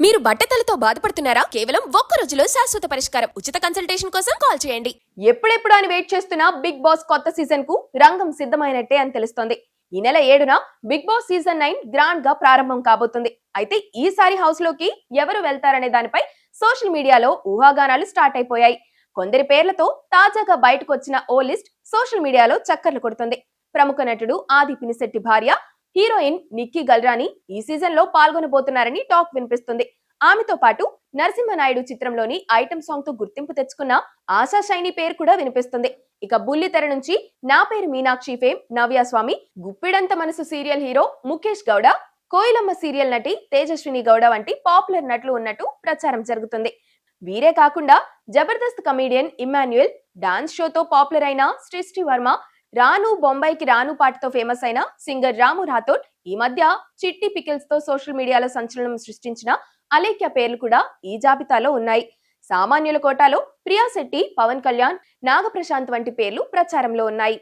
మీరు బట్టతలతో బాధపడుతున్నారా? కేవలం ఒక్క రోజులో శాశ్వత పరిష్కారం. ఉచిత కన్సల్టేషన్ కోసం కాల్ చేయండి. ఎప్పుడెప్పుడు అని వెయిట్ చేస్తున్న బిగ్ బాస్ కొత్త సీజన్ కు రంగం సిద్ధమైనట్టే అని తెలుస్తోంది. ఈ నెల 7న బిగ్ బాస్ సీజన్ 9 గ్రాండ్ గా ప్రారంభం కాబోతుంది. అయితే ఈసారి హౌస్ లోకి ఎవరు వెళ్తారనే దానిపై సోషల్ మీడియాలో ఊహాగానాలు స్టార్ట్ అయిపోయాయి. కొందరి పేర్లతో తాజాగా బయటకు వచ్చిన ఓ లిస్ట్ సోషల్ మీడియాలో చక్కర్లు కొడుతుంది. ప్రముఖ నటుడు ఆది పినిశెట్టి భార్య హీరోయిన్ నిక్కీ గల్రాని ఈ సీజన్ లో పాల్గొనబోతున్నారని టాక్ వినిపిస్తుంది. ఆమెతో పాటు నరసింహనాయుడు చిత్రంలోని ఐటమ్ సాంగ్ తో గుర్తింపు తెచ్చుకున్న ఆశా షైని పేరు కూడా వినిపిస్తుంది. ఇక బుల్లితెర నుంచి నా పేరు మీనాక్షి ఫేమ్ నవ్య స్వామి, గుప్పిడంత మనసు సీరియల్ హీరో ముఖేష్ గౌడ, కోయిలమ్మ సీరియల్ నటి తేజస్విని గౌడ వంటి పాపులర్ నటులు ఉన్నట్టు ప్రచారం జరుగుతుంది. వీరే కాకుండా జబర్దస్త్ కమీడియన్ ఇమ్మాన్యుయల్, డాన్స్ షోతో పాపులర్ అయిన సృష్టి వర్మ, రాను బొంబాయికి రాను పాటతో ఫేమస్ అయిన సింగర్ రాము రాథోడ్, ఈ మధ్య చిట్టి పికిల్స్ తో సోషల్ మీడియాలో సంచలనం సృష్టించిన అలేఖ్య పేర్లు కూడా ఈ జాబితాలో ఉన్నాయి. సామాన్యుల కోటాలో ప్రియా శెట్టి, పవన్ కళ్యాణ్, నాగప్రశాంత్ వంటి పేర్లు ప్రచారంలో ఉన్నాయి.